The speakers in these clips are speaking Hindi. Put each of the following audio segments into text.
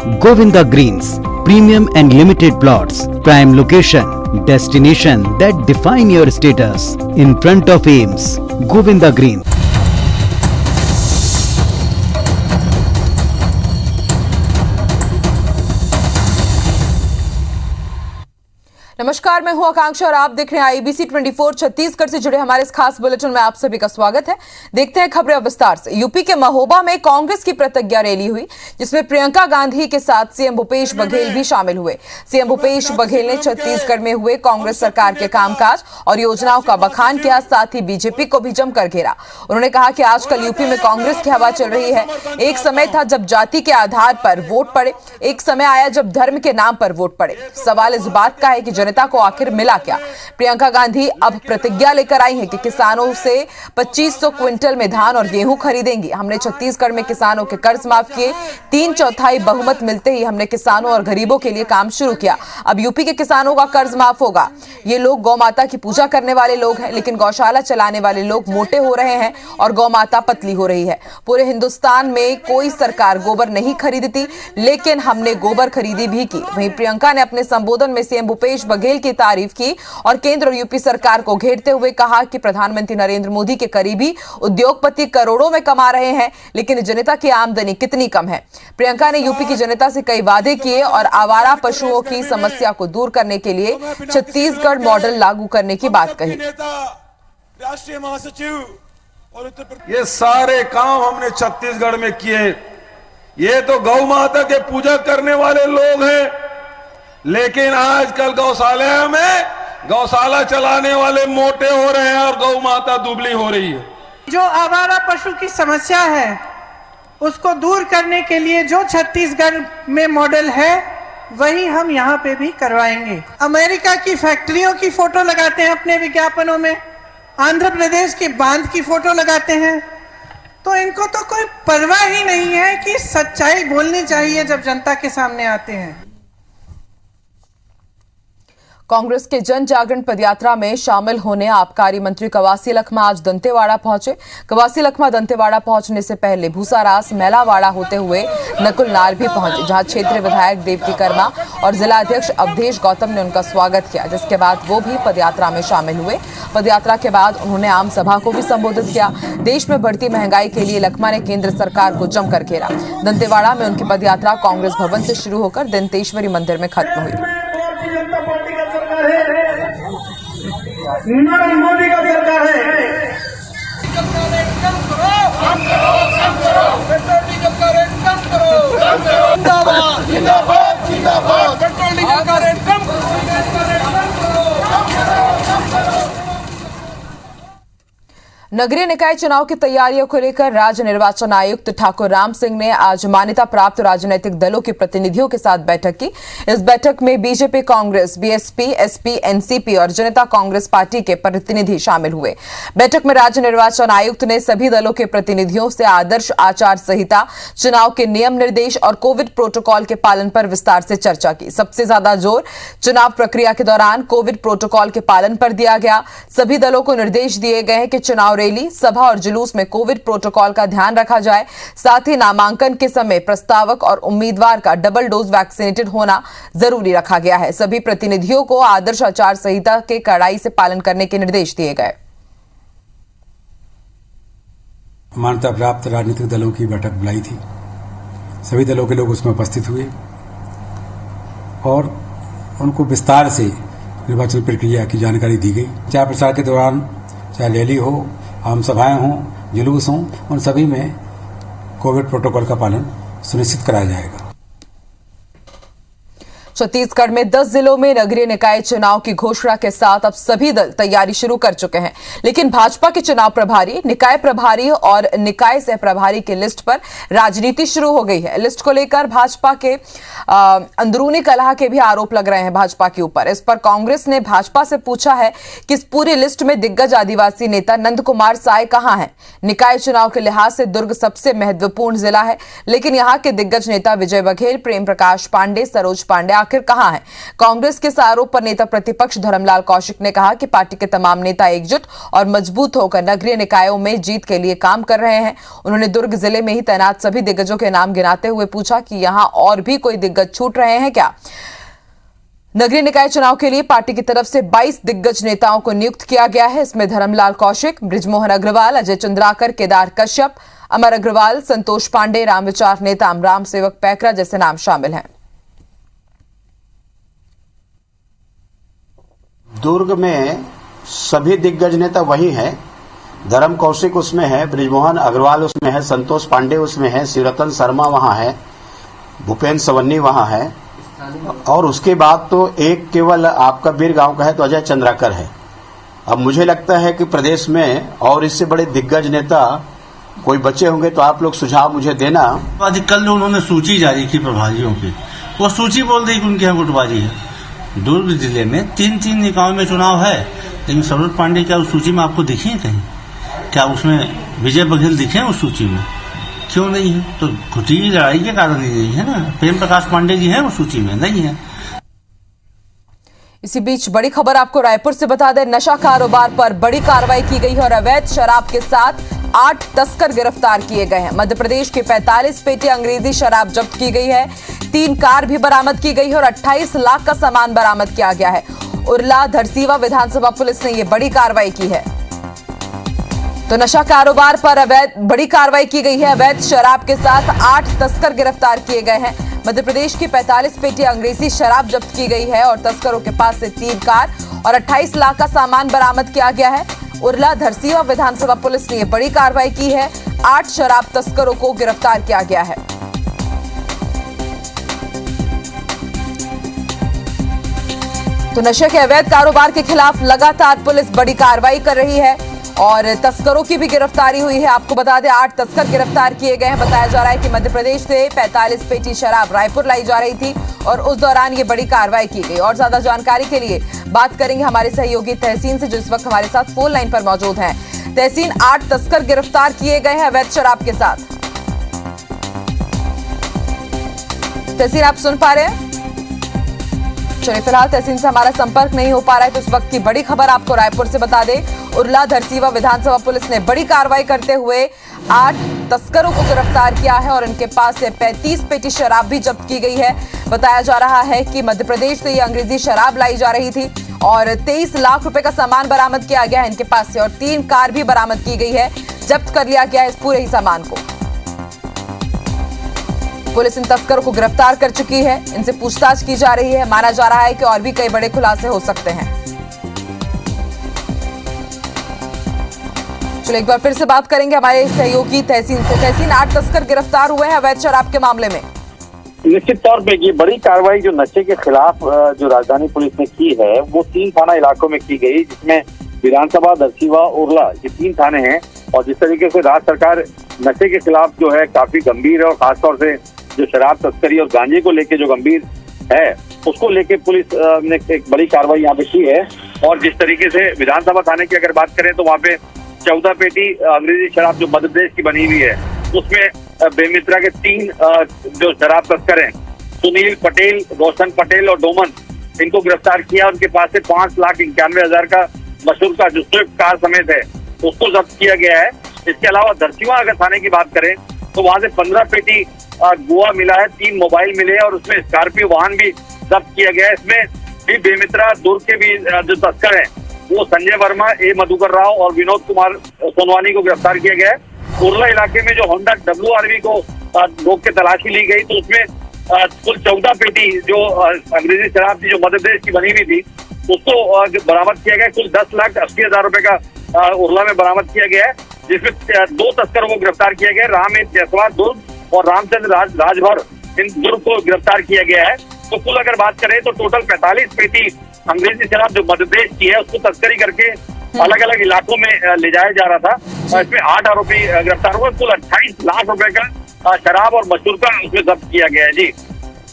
Govinda Greens, premium and limited plots, prime location, destination that define your status. In front of Ames, Govinda Greens. नमस्कार, मैं हूं आकांक्षा और आप देख रहे हैं आईबीसी 24 छत्तीसगढ़ से जुड़े हमारे इस खास बुलेटिन में आप सभी का स्वागत है। देखते हैं खबरें विस्तार से। यूपी के महोबा में कांग्रेस की प्रतिज्ञा रैली हुई, जिसमें प्रियंका गांधी के साथ सीएम भूपेश बघेल भी शामिल हुए। सीएम भूपेश बघेल ने छत्तीसगढ़ में हुए कांग्रेस सरकार के कामकाज और योजनाओं का बखान किया, साथ ही बीजेपी को भी जमकर घेरा। उन्होंने कहा कि आजकल यूपी में कांग्रेस की हवा चल रही है। एक समय था जब जाति के आधार पर वोट पड़े, एक समय आया जब धर्म के नाम पर वोट पड़े। सवाल इस बात का है कि जनता को आखिर मिला क्या। प्रियंका गांधी अब प्रतिज्ञा लेकर आई हैं कि किसानों से 2500 क्विंटल में धान और गेहूं खरीदेंगी। हमने छत्तीसगढ़ में किसानों के कर्ज माफ किए, 3/4 बहुमत मिलते ही हमने किसानों और गरीबों के लिए काम शुरू किया। अब यूपी के किसानों का कर्ज माफ होगा। ये लोग गौ माता की पूजा करने वाले लोग हैं, लेकिन गौशाला चलाने वाले लोग मोटे हो रहे हैं और गौ माता पतली हो रही है। पूरे हिंदुस्तान में कोई सरकार गोबर नहीं खरीदती, लेकिन हमने गोबर खरीदी भी की। वहीं प्रियंका ने अपने संबोधन में सीएम भूपेश बघेल की तारीफ की और केंद्र और यूपी सरकार को घेरते हुए कहा कि प्रधानमंत्री नरेंद्र मोदी के करीबी उद्योगपति करोड़ों में कमा रहे हैं, लेकिन जनता की आमदनी कितनी कम है। प्रियंका ने यूपी की जनता से कई वादे किए और आवारा पशुओं की समस्या को दूर करने के लिए छत्तीसगढ़ मॉडल लागू करने की बात कही। राष्ट्रीय महासचिव और उत्तर प्रदेश, ये सारे काम हमने छत्तीसगढ़ में किए। ये तो गौ माता के पूजा करने वाले लोग हैं, लेकिन आजकल गौशाला में गौशाला चलाने वाले मोटे हो रहे हैं और गौ माता दुबली हो रही है। जो आवारा पशु की समस्या है उसको दूर करने के लिए जो छत्तीसगढ़ में मॉडल है वही हम यहाँ पे भी करवाएंगे। अमेरिका की फैक्ट्रियों की फोटो लगाते हैं अपने विज्ञापनों में, आंध्र प्रदेश के बांध की फोटो लगाते हैं, तो इनको तो कोई परवाह ही नहीं है कि सच्चाई बोलनी चाहिए जब जनता के सामने आते हैं। कांग्रेस के जन जागरण पदयात्रा में शामिल होने आबकारी मंत्री कवासी लखमा आज दंतेवाड़ा पहुंचे। कवासी लखमा दंतेवाड़ा पहुंचने से पहले भूसारास मैलावाड़ा होते हुए नकुल नार भी पहुंचे, जहां क्षेत्रीय विधायक देवती कर्मा और जिला अध्यक्ष अवधेश गौतम ने उनका स्वागत किया, जिसके बाद वो भी पदयात्रा में शामिल हुए। पदयात्रा के बाद उन्होंने आम सभा को भी संबोधित किया। देश में बढ़ती महंगाई के लिए लखमा ने केंद्र सरकार को जमकर घेरा। दंतेवाड़ा में उनकी पदयात्रा कांग्रेस भवन से शुरू होकर दंतेश्वरी मंदिर में खत्म हुई। मोदी का सरकार है। जिंदाबाद जिंदाबाद जिंदाबाद, पेट्रोल डीजल का रेट कम करो। नगरीय निकाय चुनाव की तैयारियों को लेकर राज्य निर्वाचन आयुक्त ठाकुर राम सिंह ने आज मान्यता प्राप्त राजनीतिक दलों के प्रतिनिधियों के साथ बैठक की। इस बैठक में BJP, Congress, BSP, SP, NCP और जनता कांग्रेस पार्टी के प्रतिनिधि शामिल हुए। बैठक में राज्य निर्वाचन आयुक्त ने सभी दलों के प्रतिनिधियों से आदर्श आचार संहिता, चुनाव के नियम निर्देश और कोविड प्रोटोकॉल के पालन पर विस्तार से चर्चा की। सबसे ज्यादा जोर चुनाव प्रक्रिया के दौरान कोविड प्रोटोकॉल के पालन पर दिया गया। सभी दलों को निर्देश दिए गए हैं कि चुनाव रैली, सभा और जुलूस में कोविड प्रोटोकॉल का ध्यान रखा जाए। साथ ही नामांकन के समय प्रस्तावक और उम्मीदवार का डबल डोज वैक्सीनेटेड होना जरूरी रखा गया है। सभी प्रतिनिधियों को आदर्श आचार संहिता के कड़ाई से पालन करने के निर्देश दिए गए। मान्यता प्राप्त राजनीतिक दलों की बैठक बुलाई थी। सभी दलों के लोग उसमें उपस्थित हुए और उनको विस्तार से निर्वाचन प्रक्रिया की जानकारी दी गई। चाहे प्रचार के दौरान चाहे रैली हो, आम सभाएं हों, जुलूस हों, उन सभी में कोविड प्रोटोकॉल का पालन सुनिश्चित कराया जाएगा। छत्तीसगढ़ में 10 जिलों में नगरीय निकाय चुनाव की घोषणा के साथ अब सभी दल तैयारी शुरू कर चुके हैं, लेकिन भाजपा के चुनाव प्रभारी, निकाय प्रभारी और निकाय सह प्रभारी की लिस्ट पर राजनीति शुरू हो गई है। लिस्ट को लेकर भाजपा के अंदरूनी कलह के भी आरोप लग रहे हैं भाजपा के ऊपर। इस पर कांग्रेस ने भाजपा से पूछा है कि इस पूरी लिस्ट में दिग्गज आदिवासी नेता नंद कुमार साय कहां हैं। निकाय चुनाव के लिहाज से दुर्ग सबसे महत्वपूर्ण जिला है, लेकिन यहां के दिग्गज नेता विजय बघेल, प्रेम प्रकाश पांडे, सरोज पांडे आखिर कहां है? कांग्रेस के इस आरोप पर नेता प्रतिपक्ष धर्मलाल कौशिक ने कहा कि पार्टी के तमाम नेता एकजुट और मजबूत होकर नगरीय निकायों में जीत के लिए काम कर रहे हैं। उन्होंने दुर्ग जिले में ही तैनात सभी दिग्गजों के नाम गिनाते हुए पूछा कि यहां और भी कोई दिग्गज छूट रहे हैं क्या? नगरीय निकाय चुनाव के लिए पार्टी की तरफ से 22 दिग्गज नेताओं को नियुक्त किया गया है। इसमें धर्मलाल कौशिक, बृजमोहन अग्रवाल, अजय चंद्राकर, केदार कश्यप, अमर अग्रवाल, संतोष पांडे, रामविचार नेताम, राम सेवक पैकरा जैसे नाम शामिल हैं। दुर्ग में सभी दिग्गज नेता वही हैं। धर्म कौशिक उसमें है, बृजमोहन अग्रवाल उसमें है, संतोष पांडे उसमें है, शिवरतन शर्मा वहां है, भूपेन्द्र सवन्नी वहां है, और उसके बाद तो एक केवल आपका बीर गांव का है तो अजय चंद्राकर है। अब मुझे लगता है कि प्रदेश में और इससे बड़े दिग्गज नेता कोई बचे होंगे तो आप लोग सुझाव मुझे देना। आज कल उन्होंने सूची जारी की प्रभारियों की, वो सूची बोल रही कि उनके यहाँ गुटबाजी है। दुर्ग जिले में 3 निकायों में चुनाव है, लेकिन सरोज पांडे क्या उस सूची में आपको दिखे कहीं? क्या उसमें विजय बघेल दिखे उस सूची में? क्यों नहीं है? तो घुटी लड़ाई के कारण ही नहीं है ना। प्रेम प्रकाश पांडे जी हैं उस सूची में? नहीं है। इसी बीच बड़ी खबर आपको रायपुर से बता दें, नशा कारोबार पर बड़ी कार्रवाई की गई है और अवैध शराब के साथ 8 तस्कर गिरफ्तार किए गए हैं। मध्य प्रदेश के 45 पेटी अंग्रेजी शराब जब्त की गई है, 3 कार भी बरामद की गई है और 28 लाख का सामान बरामद किया गया है। उरला धरसीवा विधानसभा पुलिस ने यह बड़ी कार्रवाई की है। तो नशा कारोबार पर बड़ी कार्रवाई की गई है। अवैध शराब के साथ 8 तस्कर गिरफ्तार किए गए हैं। मध्य प्रदेश की 45 पेटी अंग्रेजी शराब जब्त की गई है और तस्करों के पास से 3 कार और 28 लाख का सामान बरामद किया गया है। उरला धरसीवा विधानसभा पुलिस ने यह बड़ी कार्रवाई की है। 8 शराब तस्करों को गिरफ्तार किया गया है। तो नशे के अवैध कारोबार के खिलाफ लगातार पुलिस बड़ी कार्रवाई कर रही है और तस्करों की भी गिरफ्तारी हुई है। आपको बता दें 8 तस्कर गिरफ्तार किए गए हैं। बताया जा रहा है कि मध्य प्रदेश से 45 पेटी शराब रायपुर लाई जा रही थी और उस दौरान ये बड़ी कार्रवाई की गई। और ज्यादा जानकारी के लिए बात करेंगे हमारे सहयोगी तहसीन से, जो इस वक्त हमारे साथ फोन लाइन पर मौजूद हैं। तहसीन, 8 तस्कर गिरफ्तार किए गए हैं अवैध शराब के साथ। तहसीन, आप सुन पा रहे हैं? चलिए, फिलहाल तहसीन से हमारा संपर्क नहीं हो पा रहा है, तो इस वक्त की बड़ी खबर आपको रायपुर से बता दें। उरला धरसीवा विधानसभा पुलिस ने बड़ी कार्रवाई करते हुए 8 तस्करों को गिरफ्तार किया है और इनके पास से 35 पेटी शराब भी जब्त की गई है। बताया जा रहा है कि मध्य प्रदेश से ये अंग्रेजी शराब लाई जा रही थी और 23 लाख रुपए का सामान बरामद किया गया है इनके पास से और 3 कार भी बरामद की गई है। जब्त कर लिया गया है इस पूरे ही सामान को। पुलिस इन तस्करों को गिरफ्तार कर चुकी है, इनसे पूछताछ की जा रही है। माना जा रहा है कि और भी कई बड़े खुलासे हो सकते हैं। चलो एक बार फिर से बात करेंगे हमारे सहयोगी तहसीन से। तहसीन, 8 तस्कर गिरफ्तार हुए हैं अवैध शराब के मामले में। निश्चित तौर पे ये बड़ी कार्रवाई जो नशे के खिलाफ जो राजधानी पुलिस ने की है वो 3 थाना इलाकों में की गई, जिसमें विधानसभा, धरसीवा, उरला, ये 3 थाने हैं। और जिस तरीके से राज्य सरकार नशे के खिलाफ जो है काफी गंभीर है और खासतौर से जो शराब तस्करी और गांजे को लेके जो गंभीर है उसको लेके पुलिस ने एक बड़ी कार्रवाई यहाँ पे की है। और जिस तरीके से विधानसभा थाने की अगर बात करें तो वहाँ पे 14 पेटी अंग्रेजी शराब जो मध्य प्रदेश की बनी हुई है उसमें बेमित्रा के 3 जो शराब तस्कर हैं, सुनील पटेल, रोशन पटेल और डोमन, इनको गिरफ्तार किया। उनके पास से 5,91,000 का मशहूर का जो स्विफ्ट कार समेत है उसको जब्त किया गया है। इसके अलावा धरसीवा अगर थाने की बात करें तो वहां से 15 पेटी गुआ मिला है, 3 मोबाइल मिले हैं और उसमें स्कॉर्पियो वाहन भी जब्त किया गया है। इसमें भी बेमित्रा दुर्ग के भी जो तस्कर हैं वो संजय वर्मा, ए मधुकर राव और विनोद कुमार सोनवानी को गिरफ्तार किया गया है। उरला इलाके में जो होंडा WRV को रोक के तलाशी ली गई तो उसमें कुल 14 पेटी जो अंग्रेजी शराब थी जो मध्य प्रदेश की बनी हुई थी उसको बरामद किया गया। कुल 10,80,000 रुपए का उरला में बरामद किया गया है, जिसमें 2 तस्करों को गिरफ्तार किया गया। राम जायसवाल दुर्ग और रामचंद्र राजभर इन दुर्ग को गिरफ्तार किया गया है। तो कुल अगर बात करें तो टोटल 45 पेटी अंग्रेजी शराब जो मध्य प्रदेश की है उसको तस्करी करके अलग अलग इलाकों में ले जाया जा रहा था। इसमें 8 आरोपी गिरफ्तार हुए। कुल 28 लाख रुपए का शराब और मशहूर का उसमें जब्त किया गया है। जी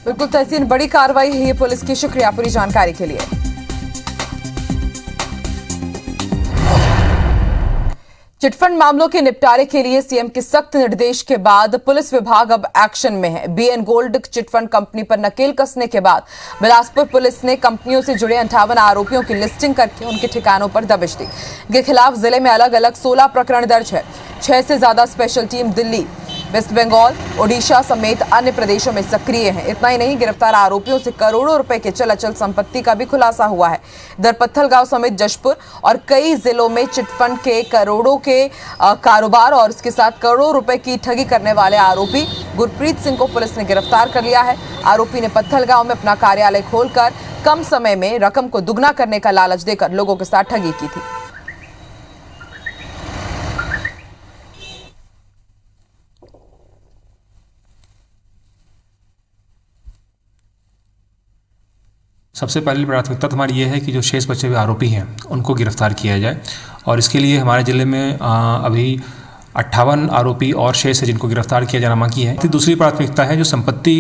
बिल्कुल तहसीन, बड़ी कार्रवाई है ये पुलिस की। शुक्रिया पूरी जानकारी के लिए। चिटफंड मामलों के निपटारे के लिए सीएम के सख्त निर्देश के बाद पुलिस विभाग अब एक्शन में है। बीएन गोल्ड चिटफंड कंपनी पर नकेल कसने के बाद बिलासपुर पुलिस ने कंपनियों से जुड़े 58 आरोपियों की लिस्टिंग करके उनके ठिकानों पर दबिश दी। इनके खिलाफ जिले में अलग अलग 16 प्रकरण दर्ज है। 6 से ज्यादा स्पेशल टीम दिल्ली, वेस्ट बंगाल, ओडिशा समेत अन्य प्रदेशों में सक्रिय हैं। इतना ही नहीं, गिरफ्तार आरोपियों से करोड़ों रुपए के चल अचल संपत्ति का भी खुलासा हुआ है। इधर पत्थलगांव समेत जशपुर और कई जिलों में चिटफंड के करोड़ों के कारोबार और उसके साथ करोड़ों रुपए की ठगी करने वाले आरोपी गुरप्रीत सिंह को पुलिस ने गिरफ्तार कर लिया है। आरोपी ने पत्थलगांव में अपना कार्यालय खोलकर कम समय में रकम को दुगना करने का लालच देकर लोगों के साथ ठगी की थी। सबसे पहली प्राथमिकता हमारी ये है कि जो शेष बचे हुए आरोपी हैं उनको गिरफ्तार किया जाए, और इसके लिए हमारे ज़िले में अभी 58 आरोपी और शेष है जिनको गिरफ्तार किया जाना बाकी है। दूसरी प्राथमिकता है जो संपत्ति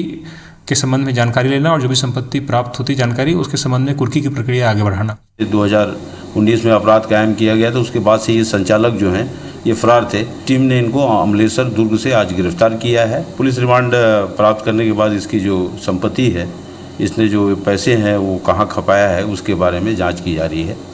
के संबंध में जानकारी लेना, और जो भी संपत्ति प्राप्त होती जानकारी उसके संबंध में कुर्की की प्रक्रिया आगे बढ़ाना। 2019 में अपराध कायम किया गया था, उसके बाद से ये संचालक जो हैं ये फरार थे। टीम ने इनको अमलेश्वर दुर्ग से आज गिरफ्तार किया है। पुलिस रिमांड प्राप्त करने के बाद इसकी जो संपत्ति है, इसने जो पैसे हैं वो कहाँ खपाया है उसके बारे में जांच की जा रही है।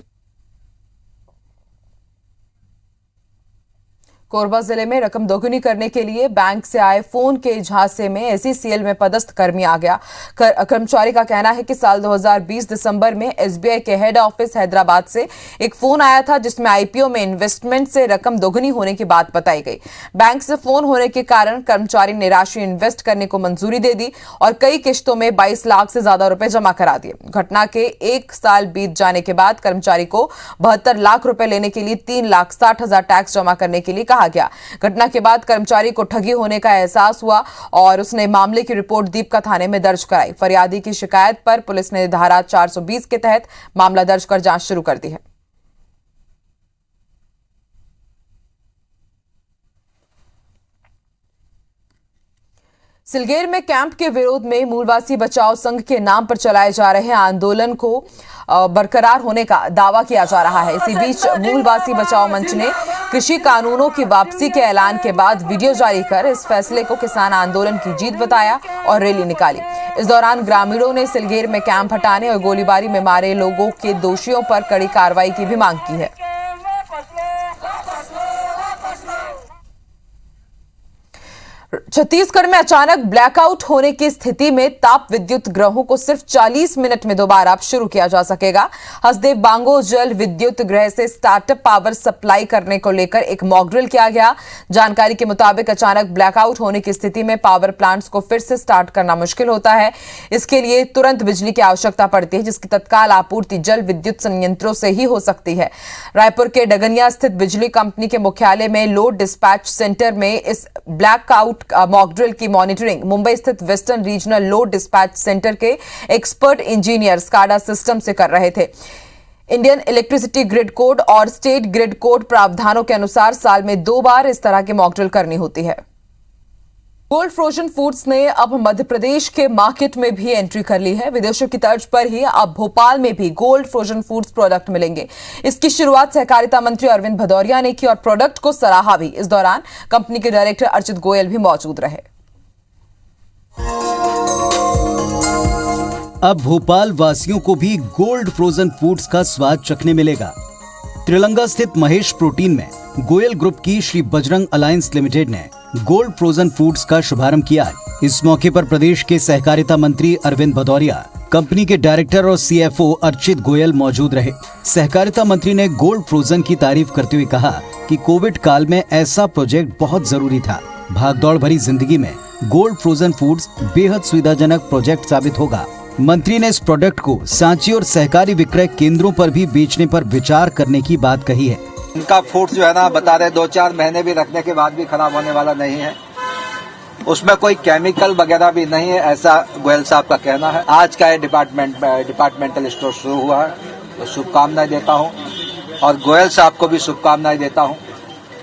कोरबा जिले में रकम दोगुनी करने के लिए बैंक से आए फोन के झांसे में एसईसीएल में पदस्थ कर्मी आ गया। कर्मचारी का कहना है कि साल 2020 दिसंबर में एसबीआई के हेड ऑफिस हैदराबाद से एक फोन आया था जिसमें आईपीओ में इन्वेस्टमेंट से रकम दोगुनी होने की बात बताई गई। बैंक से फोन होने के कारण कर्मचारी ने राशि इन्वेस्ट करने को मंजूरी दे दी और कई किश्तों में 22 लाख से ज्यादा रुपए जमा करा दिए। घटना के 1 साल बीत जाने के बाद कर्मचारी को 72 लाख रुपए लेने के लिए 3,60,000 टैक्स जमा करने के लिए कहा गया। घटना के बाद कर्मचारी को ठगी होने का एहसास हुआ और उसने मामले की रिपोर्ट दीपका थाने में दर्ज कराई। फरियादी की शिकायत पर पुलिस ने धारा 420 के तहत मामला दर्ज कर जांच शुरू कर दी है। सिलगेर में कैंप के विरोध में मूलवासी बचाओ संघ के नाम पर चलाए जा रहे आंदोलन को बरकरार होने का दावा किया जा रहा है। इसी बीच मूलवासी बचाओ मंच ने कृषि कानूनों की वापसी के ऐलान के बाद वीडियो जारी कर इस फैसले को किसान आंदोलन की जीत बताया और रैली निकाली। इस दौरान ग्रामीणों ने सिलगेर में कैंप हटाने और गोलीबारी में मारे लोगों के दोषियों पर कड़ी कार्रवाई की भी मांग की है। छत्तीसगढ़ में अचानक ब्लैकआउट होने की स्थिति में ताप विद्युत ग्रहों को सिर्फ 40 मिनट में दोबारा शुरू किया जा सकेगा। हसदेव बांगो जल विद्युत ग्रह से स्टार्टअप पावर सप्लाई करने को लेकर एक मॉक ड्रिल किया गया। जानकारी के मुताबिक अचानक ब्लैकआउट होने की स्थिति में पावर प्लांट्स को फिर से स्टार्ट करना मुश्किल होता है। इसके लिए तुरंत बिजली की आवश्यकता पड़ती है, जिसकी तत्काल आपूर्ति जल विद्युत संयंत्रों से ही हो सकती है। रायपुर के डगनिया स्थित बिजली कंपनी के मुख्यालय में लोड डिस्पैच सेंटर में इस ब्लैकआउट मॉक ड्रिल की मॉनिटरिंग मुंबई स्थित western regional load dispatch centre के एक्सपर्ट इंजीनियर स्काडा सिस्टम से कर रहे थे। इंडियन इलेक्ट्रिसिटी ग्रिड कोड और स्टेट ग्रिड कोड प्रावधानों के अनुसार साल में 2 बार इस तरह की मॉक ड्रिल करनी होती है। गोल्ड फ्रोजन फूड्स ने अब मध्य प्रदेश के मार्केट में भी एंट्री कर ली है। विदेशों की तर्ज पर ही अब भोपाल में भी गोल्ड फ्रोजन फूड्स प्रोडक्ट मिलेंगे। इसकी शुरुआत सहकारिता मंत्री अरविंद भदौरिया ने की और प्रोडक्ट को सराहा भी। इस दौरान कंपनी के डायरेक्टर अर्चित गोयल भी मौजूद रहे। अब भोपाल वासियों को भी गोल्ड फ्रोजन फूड्स का स्वाद चखने मिलेगा। त्रिलंगा स्थित महेश प्रोटीन में गोयल ग्रुप की श्री बजरंग अलायंस लिमिटेड ने गोल्ड फ्रोजन फूड्स का शुभारंभ किया है। इस मौके पर प्रदेश के सहकारिता मंत्री अरविंद भदौरिया, कंपनी के डायरेक्टर और सीएफओ अर्चित गोयल मौजूद रहे। सहकारिता मंत्री ने गोल्ड फ्रोजन की तारीफ करते हुए कहा कि कोविड काल में ऐसा प्रोजेक्ट बहुत जरूरी था। भागदौड़ भरी जिंदगी में गोल्ड फ्रोजन फूड्स बेहद सुविधाजनक प्रोजेक्ट साबित होगा। मंत्री ने इस प्रोडक्ट को सांची और सहकारी विक्रय केंद्रों पर भी बेचने पर विचार करने की बात कही है। इनका फूड्स जो है ना, बता रहे 2-4 महीने भी रखने के बाद भी खराब होने वाला नहीं है। उसमें कोई केमिकल वगैरह भी नहीं है, ऐसा गोयल साहब का कहना है। आज का ये डिपार्टमेंटल स्टोर शुरू हुआ है, तो शुभकामनाएं देता हूँ और गोयल साहब को भी शुभकामनाएं देता हूँ।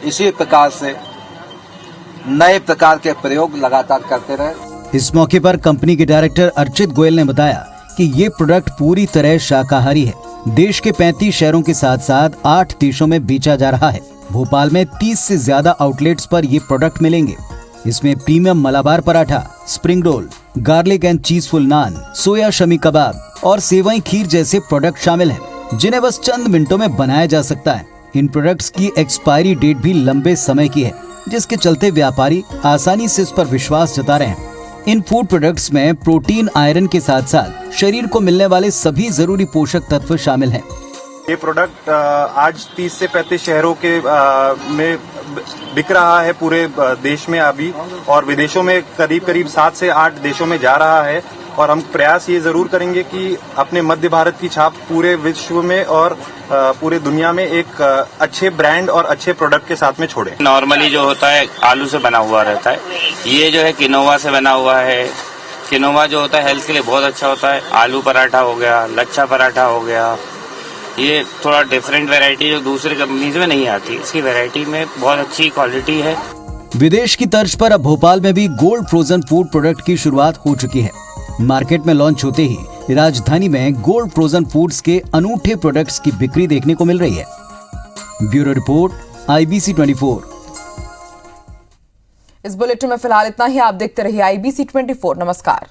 इसी प्रकार से नए प्रकार के प्रयोग लगातार करते रहे। इस मौके पर कंपनी के डायरेक्टर अर्चित गोयल ने बताया कि ये प्रोडक्ट पूरी तरह शाकाहारी है। देश के 35 शहरों के साथ साथ 8 देशों में बेचा जा रहा है। भोपाल में 30 से ज्यादा आउटलेट्स पर ये प्रोडक्ट मिलेंगे। इसमें premium Malabar paratha, spring roll, garlic and cheeseful naan, soya shami kebab और सेवई खीर जैसे प्रोडक्ट शामिल हैं, जिन्हें बस चंद मिनटों में बनाया जा सकता है। इन प्रोडक्ट्स की एक्सपायरी डेट भी लंबे समय की है, जिसके चलते व्यापारी आसानी से इस पर विश्वास जता रहे हैं। इन फूड प्रोडक्ट्स में प्रोटीन, आयरन के साथ साथ शरीर को मिलने वाले सभी जरूरी पोषक तत्व शामिल हैं। ये प्रोडक्ट आज 30 से 35 शहरों के में बिक रहा है पूरे देश में अभी, और विदेशों में करीब 7 से 8 देशों में जा रहा है। और हम प्रयास ये जरूर करेंगे कि अपने मध्य भारत की छाप पूरे विश्व में और पूरे दुनिया में एक अच्छे ब्रांड और अच्छे प्रोडक्ट के साथ में छोड़ें। नॉर्मली जो होता है आलू से बना हुआ रहता है, ये जो है किनोवा से बना हुआ है। किनोवा जो होता है हेल्थ के लिए बहुत अच्छा होता है। आलू पराठा हो गया, लच्छा पराठा हो गया, ये थोड़ा डिफरेंट वैरायटी जो दूसरे कंपनीज में नहीं आती, इसकी वैरायटी में बहुत अच्छी क्वालिटी है। विदेश की तर्ज पर अब भोपाल में भी गोल्ड फ्रोजन फूड प्रोडक्ट की शुरुआत हो चुकी है। मार्केट में लॉन्च होते ही राजधानी में गोल्ड फ्रोजन फूड्स के अनूठे प्रोडक्ट्स की बिक्री देखने को मिल रही है। Bureau report, IBC 24। इस बुलेटिन में फिलहाल इतना ही। आप देखते रहिए IBC 24। नमस्कार।